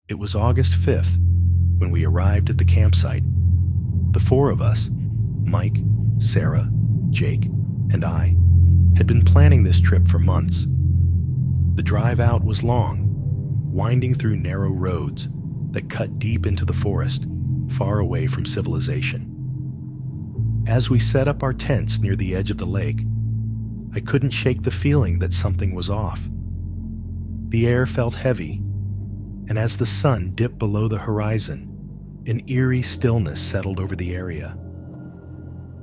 It was August 5th when we arrived at the campsite. The four of us, Mike, Sarah, Jake, and I, had been planning this trip for months. The drive out was long, winding through narrow roads that cut deep into the forest, far away from civilization. As we set up our tents near the edge of the lake, I couldn't shake the feeling that something was off. The air felt heavy, and as the sun dipped below the horizon, an eerie stillness settled over the area.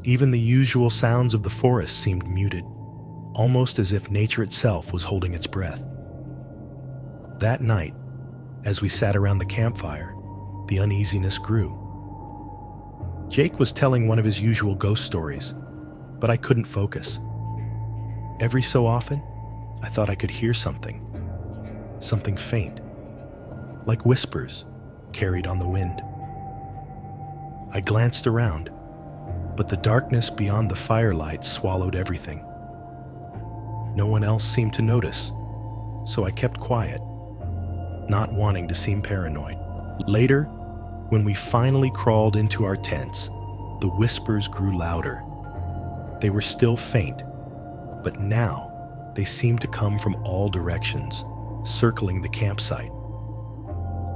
Even the usual sounds of the forest seemed muted, almost as if nature itself was holding its breath. That night, as we sat around the campfire, the uneasiness grew. Jake was telling one of his usual ghost stories, but I couldn't focus. Every so often, I thought I could hear something faint, like whispers carried on the wind. I glanced around, but the darkness beyond the firelight swallowed everything. No one else seemed to notice, so I kept quiet, not wanting to seem paranoid. Later, when we finally crawled into our tents, the whispers grew louder. They were still faint, but now they seemed to come from all directions, circling the campsite.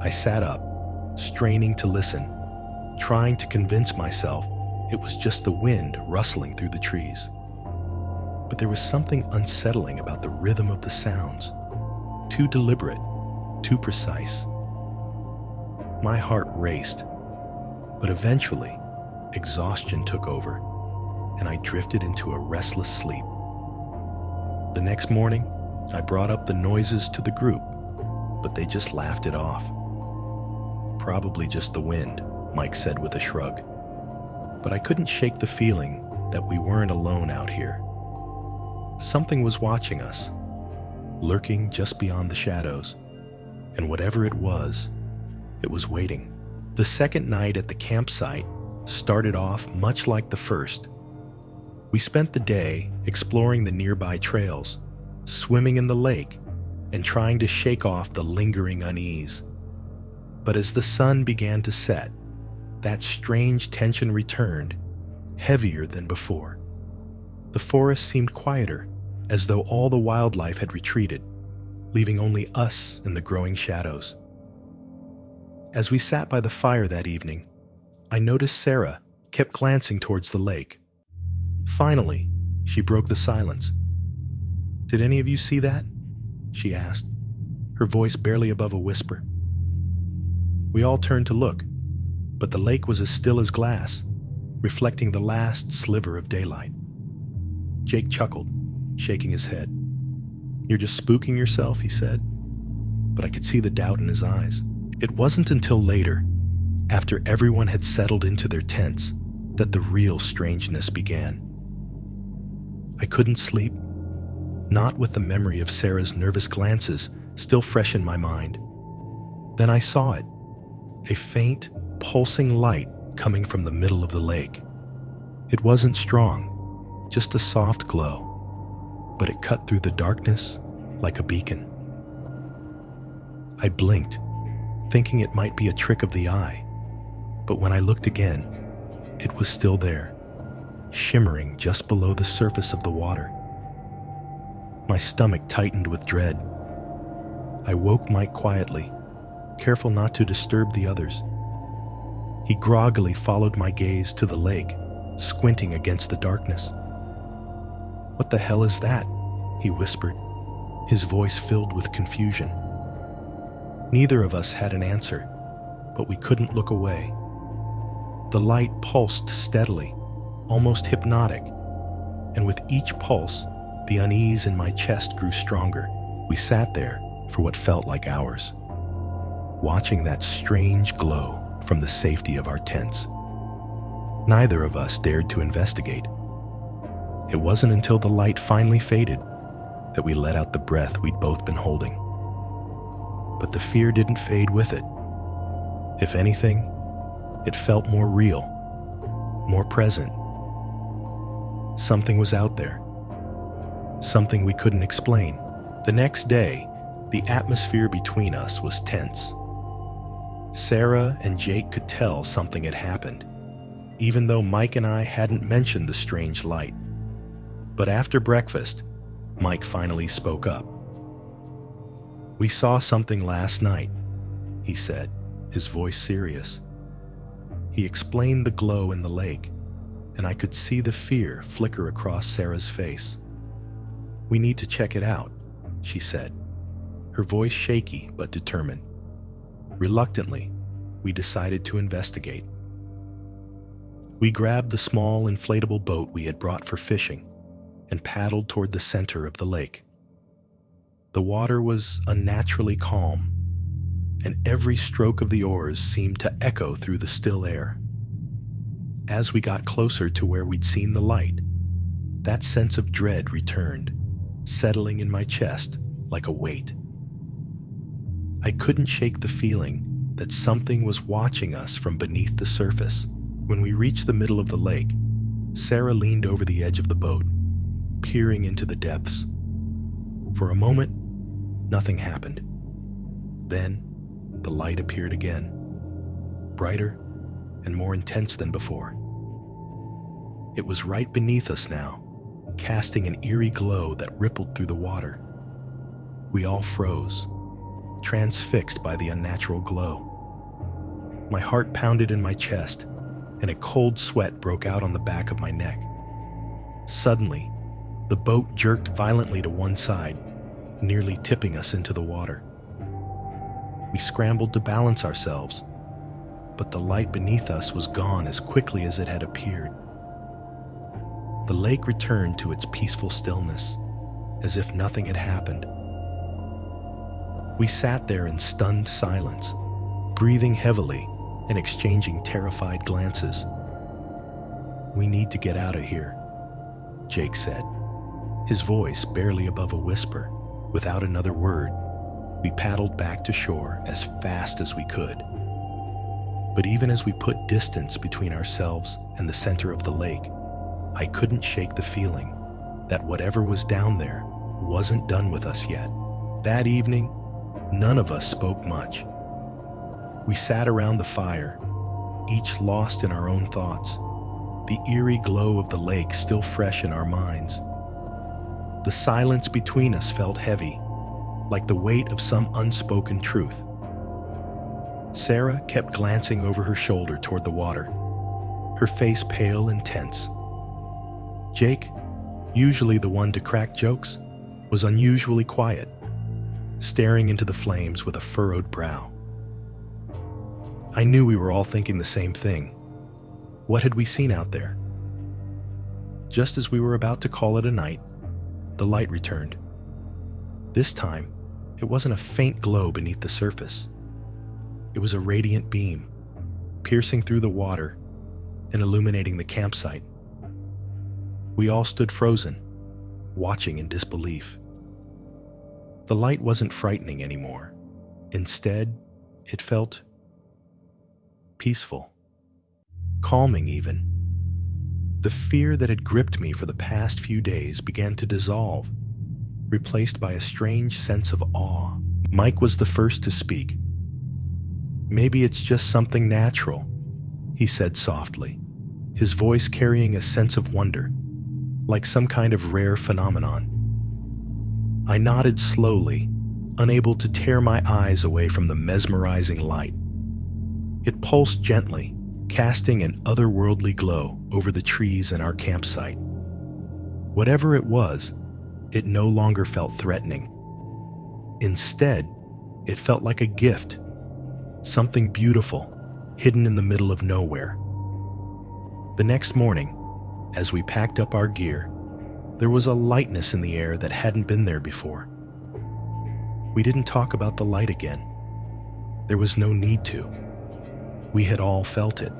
I sat up, straining to listen, trying to convince myself it was just the wind rustling through the trees. But there was something unsettling about the rhythm of the sounds. Too deliberate, too precise. My heart raced, but eventually, exhaustion took over, and I drifted into a restless sleep. The next morning, I brought up the noises to the group, but they just laughed it off. Probably just the wind, Mike said with a shrug. But I couldn't shake the feeling that we weren't alone out here. Something was watching us, lurking just beyond the shadows, and whatever it was waiting. The second night at the campsite started off much like the first. We spent the day exploring the nearby trails, swimming in the lake, and trying to shake off the lingering unease. But as the sun began to set, that strange tension returned, heavier than before. The forest seemed quieter, as though all the wildlife had retreated, leaving only us in the growing shadows. As we sat by the fire that evening, I noticed Sarah kept glancing towards the lake. Finally, she broke the silence. "Did any of you see that?" she asked, her voice barely above a whisper. We all turned to look, but the lake was as still as glass, reflecting the last sliver of daylight. Jake chuckled, shaking his head. "You're just spooking yourself," he said, but I could see the doubt in his eyes. It wasn't until later, after everyone had settled into their tents, that the real strangeness began. I couldn't sleep, not with the memory of Sarah's nervous glances still fresh in my mind. Then I saw it, a faint, pulsing light coming from the middle of the lake. It wasn't strong, just a soft glow, but it cut through the darkness like a beacon. I blinked, thinking it might be a trick of the eye, but when I looked again, it was still there, shimmering just below the surface of the water. My stomach tightened with dread. I woke Mike quietly, careful not to disturb the others. He groggily followed my gaze to the lake, squinting against the darkness. "What the hell is that?" he whispered, his voice filled with confusion. Neither of us had an answer, but we couldn't look away. The light pulsed steadily, almost hypnotic, and with each pulse, the unease in my chest grew stronger. We sat there for what felt like hours, watching that strange glow from the safety of our tents. Neither of us dared to investigate. It wasn't until the light finally faded that we let out the breath we'd both been holding. But the fear didn't fade with it. If anything, it felt more real, more present. Something was out there, something we couldn't explain. The next day, the atmosphere between us was tense. Sarah and Jake could tell something had happened, even though Mike and I hadn't mentioned the strange light. But after breakfast, Mike finally spoke up. "We saw something last night," he said, his voice serious. He explained the glow in the lake, and I could see the fear flicker across Sarah's face. "We need to check it out," she said, her voice shaky but determined. Reluctantly, we decided to investigate. We grabbed the small inflatable boat we had brought for fishing and paddled toward the center of the lake. The water was unnaturally calm, and every stroke of the oars seemed to echo through the still air. As we got closer to where we'd seen the light, that sense of dread returned, settling in my chest like a weight. I couldn't shake the feeling that something was watching us from beneath the surface. When we reached the middle of the lake, Sarah leaned over the edge of the boat, peering into the depths. For a moment, nothing happened. Then, the light appeared again, brighter and more intense than before. It was right beneath us now, casting an eerie glow that rippled through the water. We all froze, transfixed by the unnatural glow. My heart pounded in my chest, and a cold sweat broke out on the back of my neck. Suddenly, the boat jerked violently to one side, nearly tipping us into the water. We scrambled to balance ourselves, but the light beneath us was gone as quickly as it had appeared. The lake returned to its peaceful stillness, as if nothing had happened. We sat there in stunned silence, breathing heavily and exchanging terrified glances. "We need to get out of here," Jake said, his voice barely above a whisper. Without another word, we paddled back to shore as fast as we could. But even as we put distance between ourselves and the center of the lake, I couldn't shake the feeling that whatever was down there wasn't done with us yet. That evening, none of us spoke much. We sat around the fire, each lost in our own thoughts, the eerie glow of the lake still fresh in our minds. The silence between us felt heavy, like the weight of some unspoken truth. Sarah kept glancing over her shoulder toward the water, her face pale and tense. Jake, usually the one to crack jokes, was unusually quiet, staring into the flames with a furrowed brow. I knew we were all thinking the same thing. What had we seen out there? Just as we were about to call it a night, the light returned. This time, it wasn't a faint glow beneath the surface. It was a radiant beam, piercing through the water and illuminating the campsite. We all stood frozen, watching in disbelief. The light wasn't frightening anymore. Instead, it felt peaceful, calming even. The fear that had gripped me for the past few days began to dissolve, replaced by a strange sense of awe. Mike was the first to speak. "Maybe it's just something natural," he said softly, his voice carrying a sense of wonder, like some kind of rare phenomenon. I nodded slowly, unable to tear my eyes away from the mesmerizing light. It pulsed gently, casting an otherworldly glow over the trees in our campsite. Whatever it was, it no longer felt threatening. Instead, it felt like a gift, something beautiful, hidden in the middle of nowhere. The next morning, as we packed up our gear, there was a lightness in the air that hadn't been there before. We didn't talk about the light again. There was no need to. We had all felt it.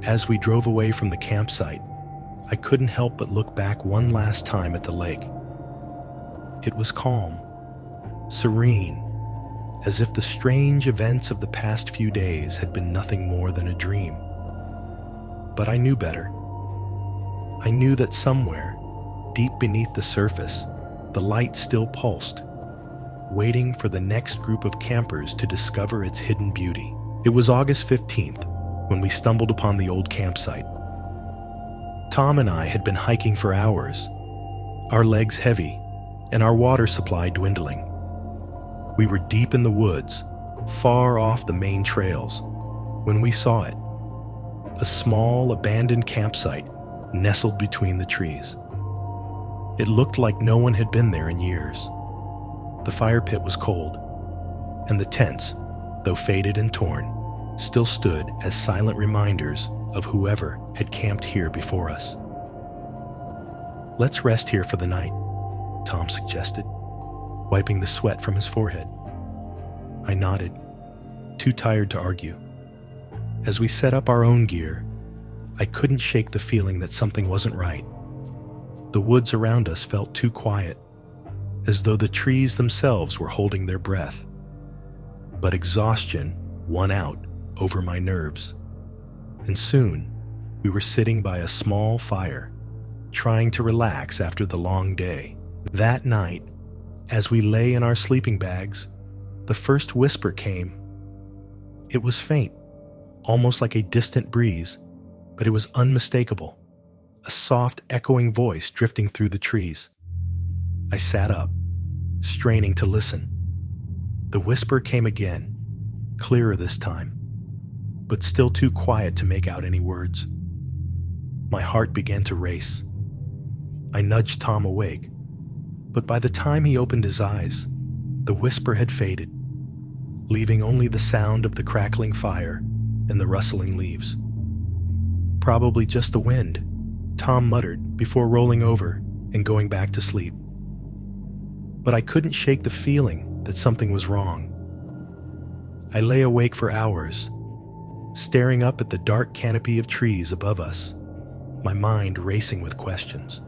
As we drove away from the campsite, I couldn't help but look back one last time at the lake. It was calm, serene, as if the strange events of the past few days had been nothing more than a dream. But I knew better. I knew that somewhere, deep beneath the surface, the light still pulsed, waiting for the next group of campers to discover its hidden beauty. It was August 15th when we stumbled upon the old campsite. Tom and I had been hiking for hours, our legs heavy and our water supply dwindling. We were deep in the woods, far off the main trails, when we saw it. A small, abandoned campsite nestled between the trees. It looked like no one had been there in years. The fire pit was cold, and the tents, though faded and torn, still stood as silent reminders of whoever had camped here before us. "Let's rest here for the night," Tom suggested, wiping the sweat from his forehead. I nodded, too tired to argue. As we set up our own gear, I couldn't shake the feeling that something wasn't right. The woods around us felt too quiet, as though the trees themselves were holding their breath. But exhaustion won out over my nerves, and soon we were sitting by a small fire, trying to relax after the long day. That night, as we lay in our sleeping bags, the first whisper came. It was faint, almost like a distant breeze, but it was unmistakable, a soft, echoing voice drifting through the trees. I sat up, straining to listen. The whisper came again, clearer this time, but still too quiet to make out any words. My heart began to race. I nudged Tom awake, but by the time he opened his eyes, the whisper had faded, leaving only the sound of the crackling fire and the rustling leaves. "Probably just the wind," Tom muttered before rolling over and going back to sleep. But I couldn't shake the feeling that something was wrong. I lay awake for hours, staring up at the dark canopy of trees above us, my mind racing with questions.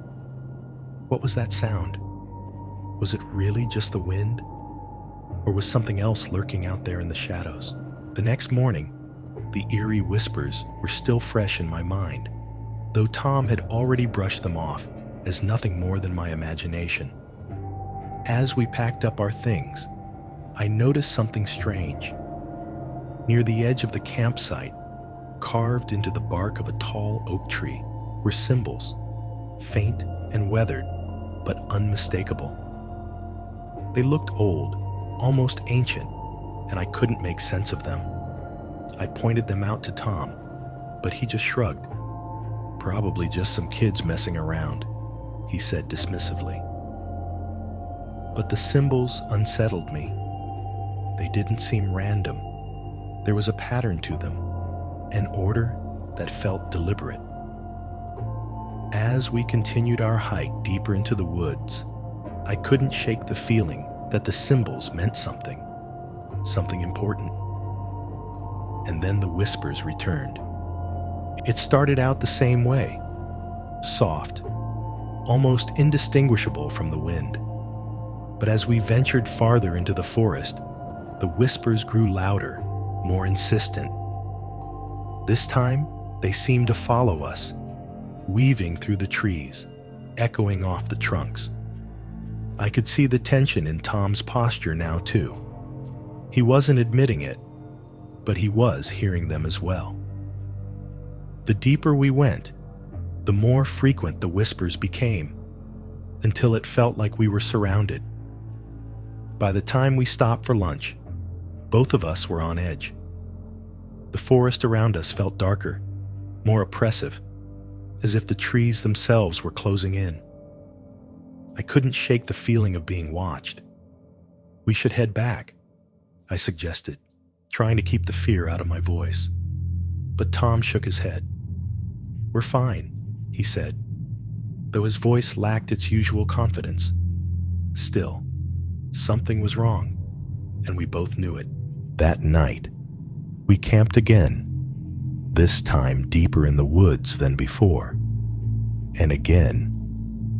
What was that sound? Was it really just the wind? Or was something else lurking out there in the shadows? The next morning, the eerie whispers were still fresh in my mind, though Tom had already brushed them off as nothing more than my imagination. As we packed up our things, I noticed something strange. Near the edge of the campsite, carved into the bark of a tall oak tree, were symbols, faint and weathered, but unmistakable. They looked old, almost ancient, and I couldn't make sense of them. I pointed them out to Tom, but he just shrugged. "Probably just some kids messing around," he said dismissively. But the symbols unsettled me. They didn't seem random. There was a pattern to them, an order that felt deliberate. As we continued our hike deeper into the woods, I couldn't shake the feeling that the symbols meant something important. And then the whispers returned. It started out the same way, soft, almost indistinguishable from the wind. But as we ventured farther into the forest, the whispers grew louder, more insistent. This time, they seemed to follow us, weaving through the trees, echoing off the trunks. I could see the tension in Tom's posture now, too. He wasn't admitting it, but he was hearing them as well. The deeper we went, the more frequent the whispers became, until it felt like we were surrounded. By the time we stopped for lunch, both of us were on edge. The forest around us felt darker, more oppressive, as if the trees themselves were closing in. I couldn't shake the feeling of being watched. "We should head back," I suggested, trying to keep the fear out of my voice. But Tom shook his head. "We're fine," he said, though his voice lacked its usual confidence. Still, something was wrong, and we both knew it. That night, we camped again, this time deeper in the woods than before. And again,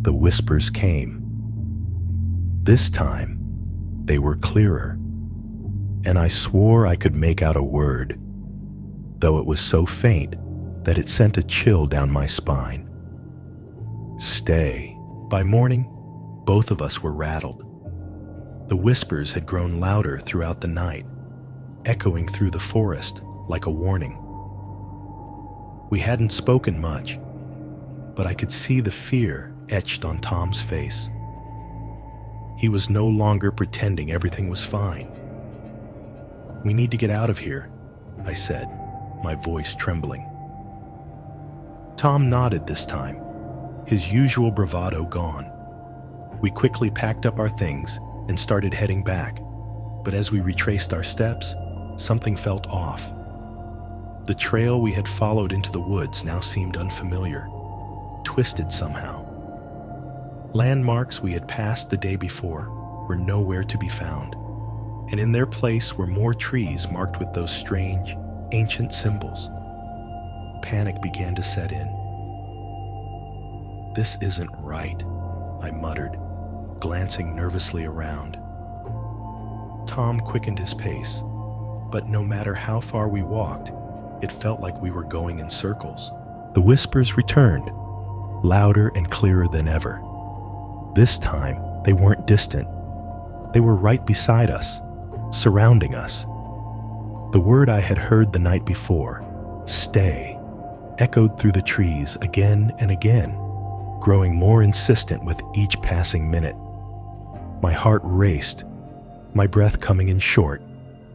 the whispers came. This time, they were clearer, and I swore I could make out a word, though it was so faint that it sent a chill down my spine. Stay. By morning, both of us were rattled. The whispers had grown louder throughout the night, echoing through the forest like a warning. We hadn't spoken much, but I could see the fear etched on Tom's face. He was no longer pretending everything was fine. "We need to get out of here," I said, my voice trembling. Tom nodded this time, his usual bravado gone. We quickly packed up our things and started heading back, but as we retraced our steps, something felt off. The trail we had followed into the woods now seemed unfamiliar, twisted somehow. Landmarks we had passed the day before were nowhere to be found, and in their place were more trees marked with those strange, ancient symbols. Panic began to set in. "This isn't right," I muttered, glancing nervously around. Tom quickened his pace, but no matter how far we walked, it felt like we were going in circles. The whispers returned, louder and clearer than ever. This time, they weren't distant. They were right beside us, surrounding us. The word I had heard the night before, "stay," echoed through the trees again and again, growing more insistent with each passing minute. My heart raced, my breath coming in short,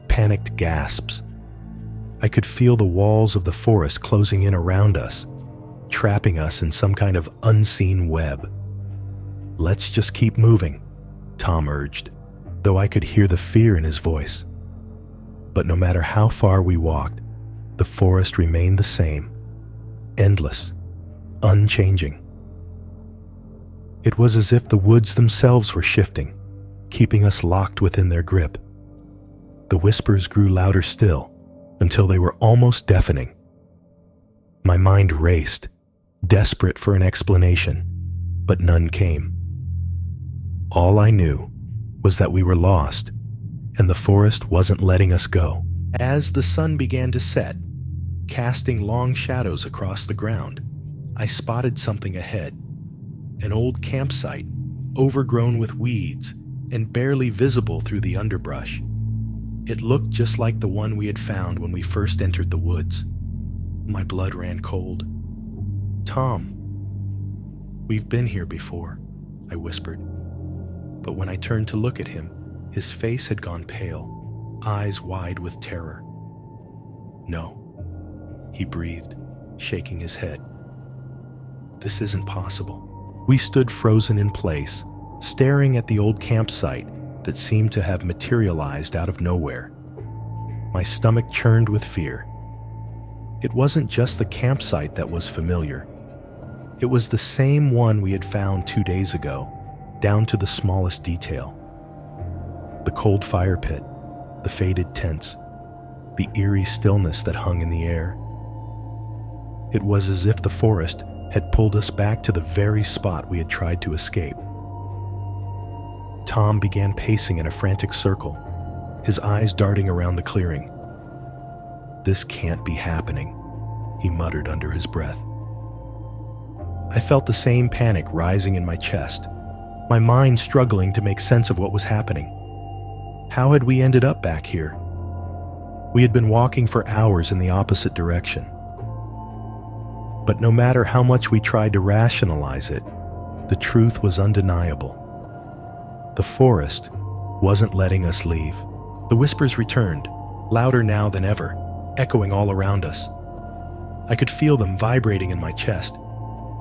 panicked gasps. I could feel the walls of the forest closing in around us, trapping us in some kind of unseen web. "Let's just keep moving," Tom urged, though I could hear the fear in his voice. But no matter how far we walked, the forest remained the same, endless, unchanging. It was as if the woods themselves were shifting, keeping us locked within their grip. The whispers grew louder still, until they were almost deafening. My mind raced, desperate for an explanation, but none came. All I knew was that we were lost, and the forest wasn't letting us go. As the sun began to set, casting long shadows across the ground, I spotted something ahead. An old campsite, overgrown with weeds and barely visible through the underbrush. It looked just like the one we had found when we first entered the woods. My blood ran cold. "Tom, we've been here before," I whispered. But when I turned to look at him, his face had gone pale, eyes wide with terror. "No," he breathed, shaking his head. "This isn't possible." We stood frozen in place, staring at the old campsite that seemed to have materialized out of nowhere. My stomach churned with fear. It wasn't just the campsite that was familiar. It was the same one we had found 2 days ago, down to the smallest detail. The cold fire pit, the faded tents, the eerie stillness that hung in the air. It was as if the forest had pulled us back to the very spot we had tried to escape. Tom began pacing in a frantic circle, his eyes darting around the clearing. "This can't be happening," he muttered under his breath. I felt the same panic rising in my chest, my mind struggling to make sense of what was happening. How had we ended up back here? We had been walking for hours in the opposite direction. But no matter how much we tried to rationalize it, the truth was undeniable. The forest wasn't letting us leave. The whispers returned, louder now than ever, echoing all around us. I could feel them vibrating in my chest,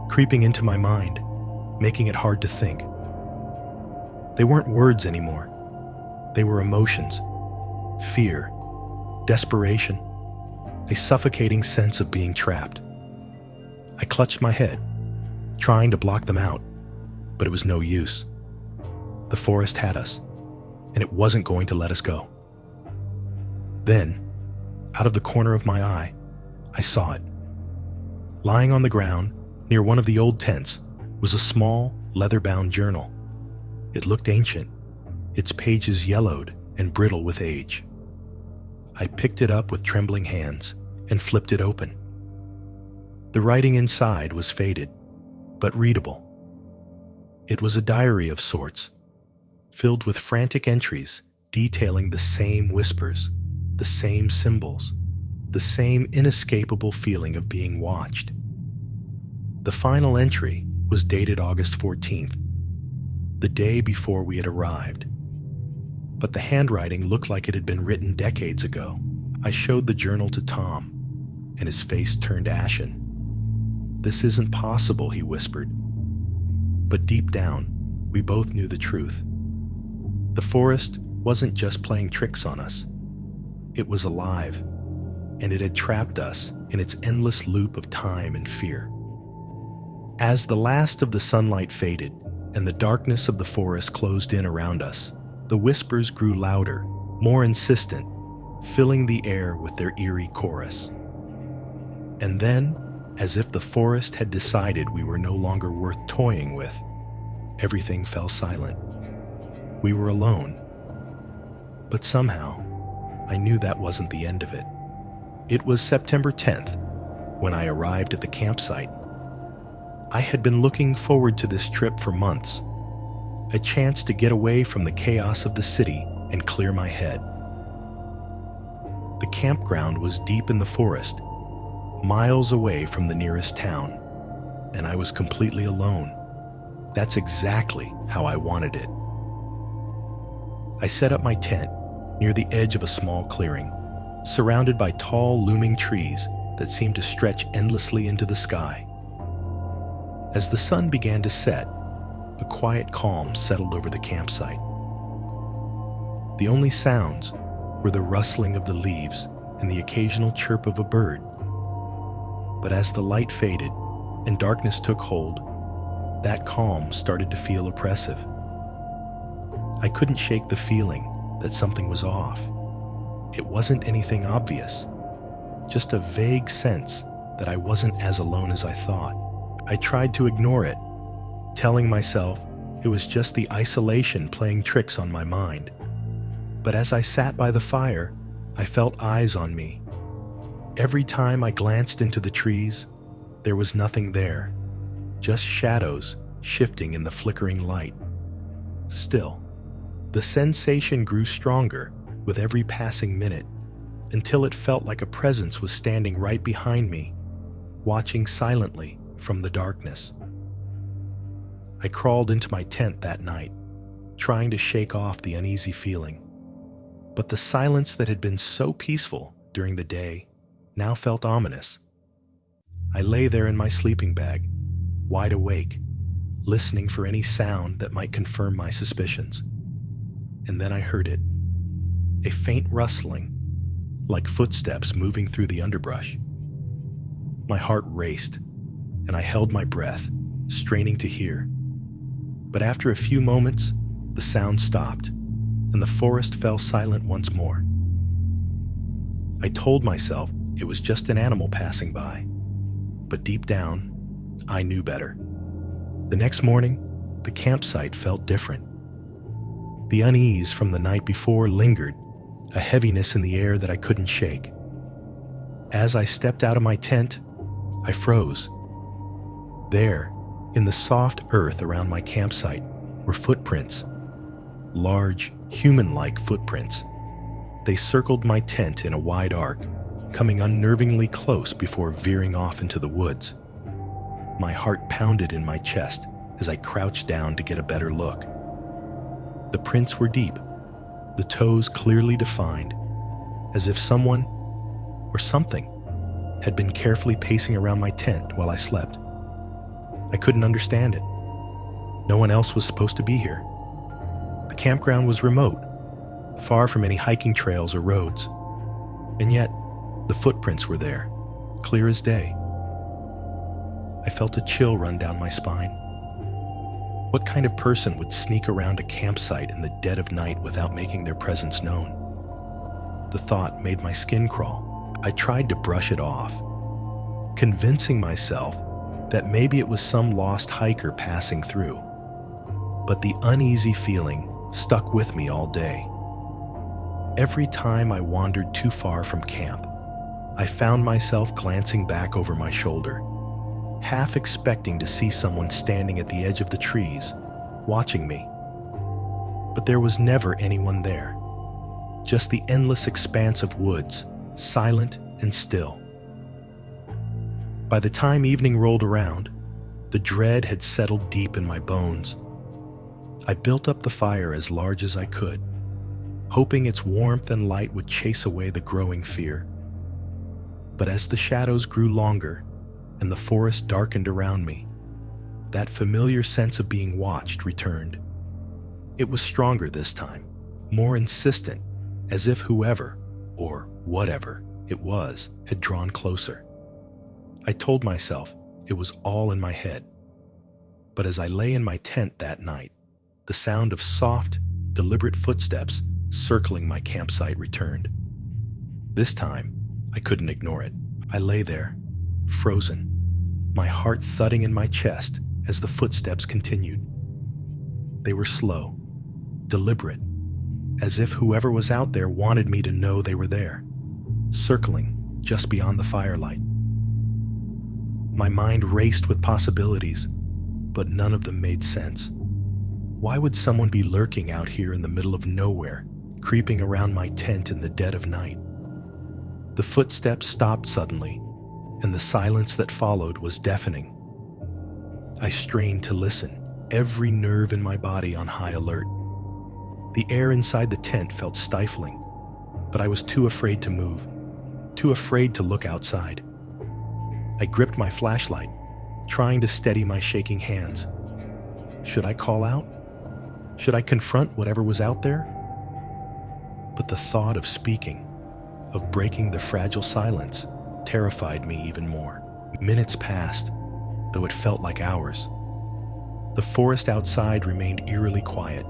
creeping into my mind, making it hard to think. They weren't words anymore. They were emotions, fear, desperation, a suffocating sense of being trapped. I clutched my head, trying to block them out, but it was no use. The forest had us, and it wasn't going to let us go. Then, out of the corner of my eye, I saw it. Lying on the ground, near one of the old tents, was a small, leather-bound journal. It looked ancient, its pages yellowed and brittle with age. I picked it up with trembling hands and flipped it open. The writing inside was faded, but readable. It was a diary of sorts, filled with frantic entries detailing the same whispers, the same symbols, the same inescapable feeling of being watched. The final entry was dated August 14th, the day before we had arrived. But the handwriting looked like it had been written decades ago. I showed the journal to Tom, and his face turned ashen. "This isn't possible," he whispered. But deep down, we both knew the truth. The forest wasn't just playing tricks on us. It was alive, and it had trapped us in its endless loop of time and fear. As the last of the sunlight faded and the darkness of the forest closed in around us, the whispers grew louder, more insistent, filling the air with their eerie chorus. And then, as if the forest had decided we were no longer worth toying with, everything fell silent. We were alone. But somehow, I knew that wasn't the end of it. It was September 10th when I arrived at the campsite. I had been looking forward to this trip for months, a chance to get away from the chaos of the city and clear my head. The campground was deep in the forest, miles away from the nearest town, and I was completely alone. That's exactly how I wanted it. I set up my tent near the edge of a small clearing, surrounded by tall, looming trees that seemed to stretch endlessly into the sky. As the sun began to set, a quiet calm settled over the campsite. The only sounds were the rustling of the leaves and the occasional chirp of a bird. But as the light faded and darkness took hold, that calm started to feel oppressive. I couldn't shake the feeling that something was off. It wasn't anything obvious, just a vague sense that I wasn't as alone as I thought. I tried to ignore it, telling myself it was just the isolation playing tricks on my mind. But as I sat by the fire, I felt eyes on me. Every time I glanced into the trees, there was nothing there, just shadows shifting in the flickering light. Still, the sensation grew stronger with every passing minute, until it felt like a presence was standing right behind me, watching silently from the darkness. I crawled into my tent that night, trying to shake off the uneasy feeling. But the silence that had been so peaceful during the day now felt ominous. I lay there in my sleeping bag, wide awake, listening for any sound that might confirm my suspicions. And then I heard it, a faint rustling, like footsteps moving through the underbrush. My heart raced, and I held my breath, straining to hear. But after a few moments, the sound stopped, and the forest fell silent once more. I told myself it was just an animal passing by, but deep down, I knew better. The next morning, the campsite felt different. The unease from the night before lingered, a heaviness in the air that I couldn't shake. As I stepped out of my tent, I froze. There, in the soft earth around my campsite, were footprints. Large, human-like footprints. They circled my tent in a wide arc, coming unnervingly close before veering off into the woods. My heart pounded in my chest as I crouched down to get a better look. The prints were deep, the toes clearly defined, as if someone, or something, had been carefully pacing around my tent while I slept. I couldn't understand it. No one else was supposed to be here. The campground was remote, far from any hiking trails or roads. And yet, the footprints were there, clear as day. I felt a chill run down my spine. What kind of person would sneak around a campsite in the dead of night without making their presence known? The thought made my skin crawl. I tried to brush it off, convincing myself that maybe it was some lost hiker passing through. But the uneasy feeling stuck with me all day. Every time I wandered too far from camp, I found myself glancing back over my shoulder, half expecting to see someone standing at the edge of the trees, watching me. but there was never anyone there. Just the endless expanse of woods, silent and still. By the time evening rolled around, the dread had settled deep in my bones. I built up the fire as large as I could, hoping its warmth and light would chase away the growing fear. But as the shadows grew longer and the forest darkened around me, that familiar sense of being watched returned. It was stronger this time, more insistent, as if whoever, or whatever it was, had drawn closer. I told myself it was all in my head. But as I lay in my tent that night, the sound of soft, deliberate footsteps circling my campsite returned. This time, I couldn't ignore it. I lay there, frozen, my heart thudding in my chest as the footsteps continued. They were slow, deliberate, as if whoever was out there wanted me to know they were there, circling just beyond the firelight. My mind raced with possibilities, but none of them made sense. Why would someone be lurking out here in the middle of nowhere, creeping around my tent in the dead of night? The footsteps stopped suddenly, and the silence that followed was deafening. I strained to listen, every nerve in my body on high alert. The air inside the tent felt stifling, but I was too afraid to move, too afraid to look outside. I gripped my flashlight, trying to steady my shaking hands. Should I call out? Should I confront whatever was out there? But the thought of speaking, of breaking the fragile silence, terrified me even more. Minutes passed, though it felt like hours. The forest outside remained eerily quiet.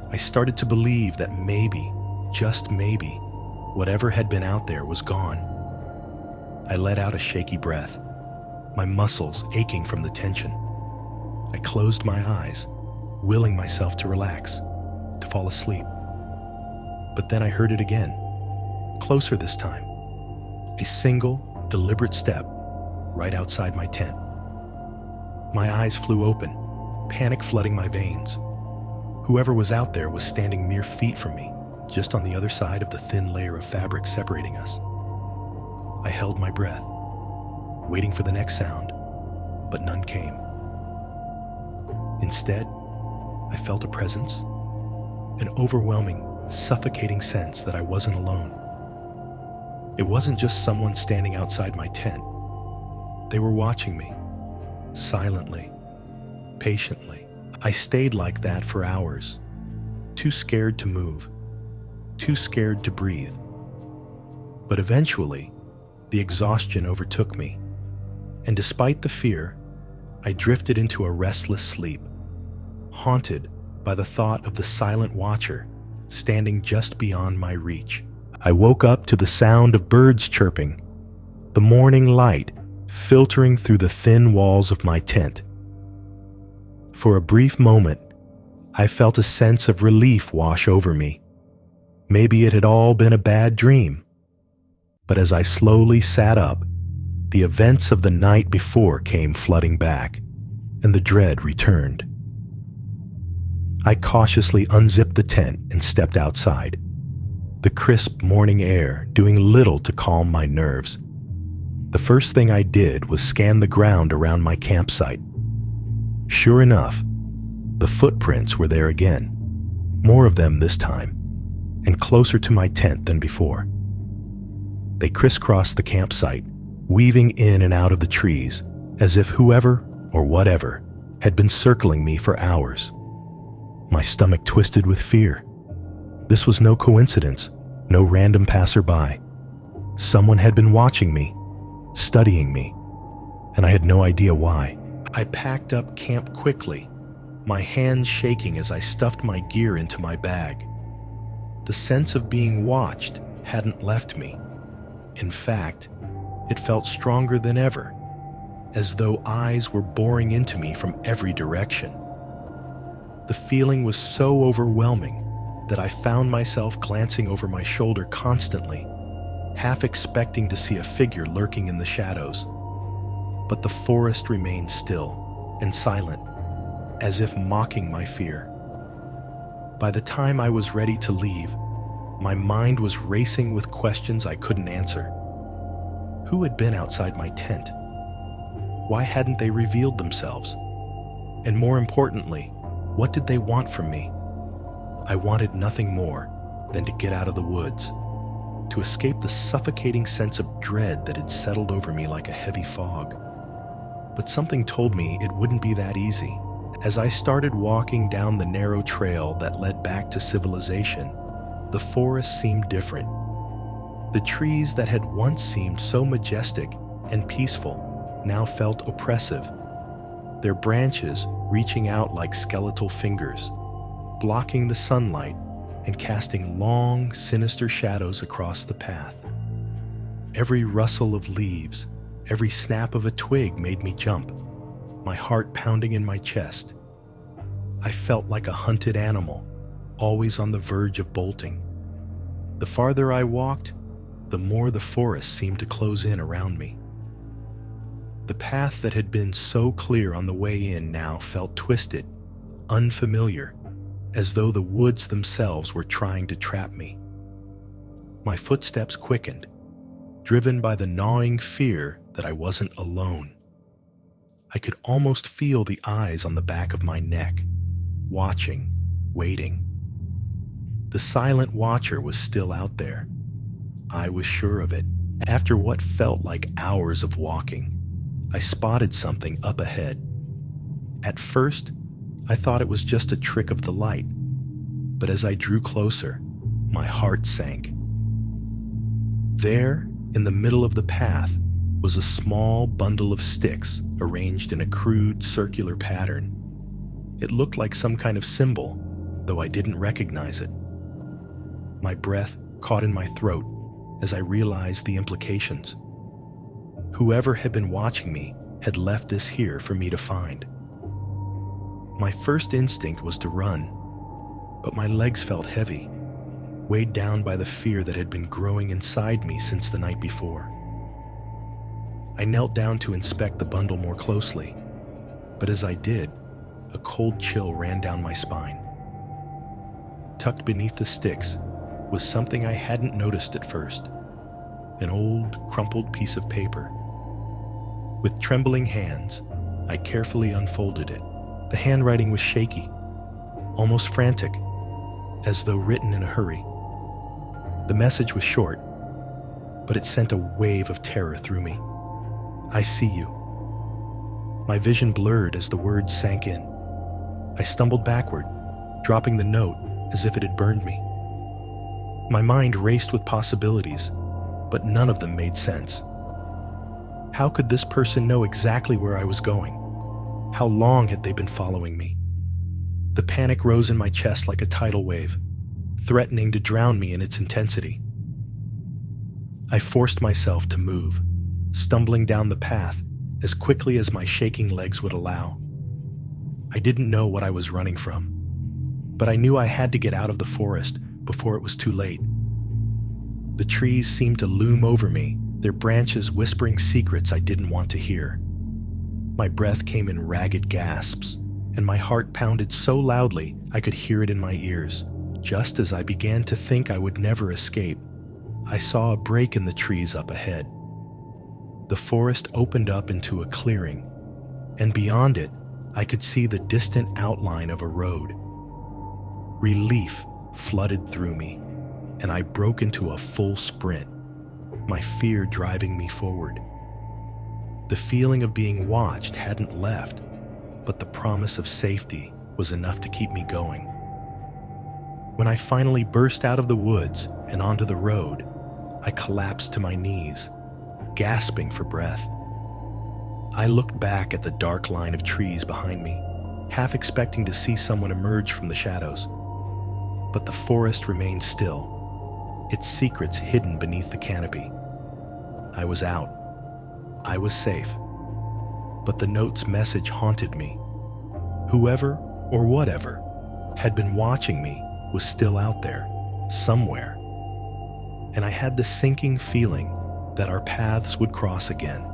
I started to believe that maybe, just maybe, whatever had been out there was gone. I let out a shaky breath, my muscles aching from the tension. I closed my eyes, willing myself to relax, to fall asleep. But then I heard it again, closer this time. A single, deliberate step right outside my tent. My eyes flew open, panic flooding my veins. Whoever was out there was standing mere feet from me, just on the other side of the thin layer of fabric separating us. I held my breath, waiting for the next sound, but none came. Instead, I felt a presence, an overwhelming, suffocating sense that I wasn't alone. It wasn't just someone standing outside my tent. They were watching me, silently, patiently. I stayed like that for hours, too scared to move, too scared to breathe. But eventually, the exhaustion overtook me, and despite the fear, I drifted into a restless sleep, haunted by the thought of the silent watcher standing just beyond my reach. I woke up to the sound of birds chirping, the morning light filtering through the thin walls of my tent. For a brief moment, I felt a sense of relief wash over me. Maybe it had all been a bad dream. But as I slowly sat up, the events of the night before came flooding back, and the dread returned. I cautiously unzipped the tent and stepped outside, the crisp morning air doing little to calm my nerves. The first thing I did was scan the ground around my campsite. Sure enough, the footprints were there again, more of them this time, and closer to my tent than before. They crisscrossed the campsite, weaving in and out of the trees, as if whoever or whatever had been circling me for hours. My stomach twisted with fear. This was no coincidence, no random passerby. Someone had been watching me, studying me, and I had no idea why. I packed up camp quickly, my hands shaking as I stuffed my gear into my bag. The sense of being watched hadn't left me. In fact, it felt stronger than ever, as though eyes were boring into me from every direction. The feeling was so overwhelming that I found myself glancing over my shoulder constantly, half expecting to see a figure lurking in the shadows. But the forest remained still and silent, as if mocking my fear. By the time I was ready to leave, my mind was racing with questions I couldn't answer. Who had been outside my tent? Why hadn't they revealed themselves? And more importantly, what did they want from me? I wanted nothing more than to get out of the woods, to escape the suffocating sense of dread that had settled over me like a heavy fog. But something told me it wouldn't be that easy. As I started walking down the narrow trail that led back to civilization, the forest seemed different. The trees that had once seemed so majestic and peaceful now felt oppressive, their branches reaching out like skeletal fingers, blocking the sunlight and casting long, sinister shadows across the path. Every rustle of leaves, every snap of a twig made me jump, my heart pounding in my chest. I felt like a hunted animal, always on the verge of bolting. The farther I walked, the more the forest seemed to close in around me. The path that had been so clear on the way in now felt twisted, unfamiliar, as though the woods themselves were trying to trap me. My footsteps quickened, driven by the gnawing fear that I wasn't alone. I could almost feel the eyes on the back of my neck, watching, waiting. The silent watcher was still out there. I was sure of it. After what felt like hours of walking, I spotted something up ahead. At first, I thought it was just a trick of the light, but as I drew closer, my heart sank. There, in the middle of the path, was a small bundle of sticks arranged in a crude circular pattern. It looked like some kind of symbol, though I didn't recognize it. My breath caught in my throat as I realized the implications. Whoever had been watching me had left this here for me to find. My first instinct was to run, but my legs felt heavy, weighed down by the fear that had been growing inside me since the night before. I knelt down to inspect the bundle more closely, but as I did, a cold chill ran down my spine. Tucked beneath the sticks was something I hadn't noticed at first, an old, crumpled piece of paper. With trembling hands, I carefully unfolded it. The handwriting was shaky, almost frantic, as though written in a hurry. The message was short, but it sent a wave of terror through me. I see you. My vision blurred as the words sank in. I stumbled backward, dropping the note as if it had burned me. My mind raced with possibilities, but none of them made sense. How could this person know exactly where I was going? How long had they been following me? The panic rose in my chest like a tidal wave, threatening to drown me in its intensity. I forced myself to move, stumbling down the path as quickly as my shaking legs would allow. I didn't know what I was running from, but I knew I had to get out of the forest before it was too late. The trees seemed to loom over me, their branches whispering secrets I didn't want to hear. My breath came in ragged gasps, and my heart pounded so loudly I could hear it in my ears. Just as I began to think I would never escape, I saw a break in the trees up ahead. The forest opened up into a clearing, and beyond it, I could see the distant outline of a road. Relief flooded through me, and I broke into a full sprint, my fear driving me forward. The feeling of being watched hadn't left, but the promise of safety was enough to keep me going. When I finally burst out of the woods and onto the road, I collapsed to my knees, gasping for breath. I looked back at the dark line of trees behind me, half expecting to see someone emerge from the shadows. But the forest remained still, its secrets hidden beneath the canopy. I was out. I was safe. But the note's message haunted me. Whoever or whatever had been watching me was still out there, somewhere. And I had the sinking feeling that our paths would cross again.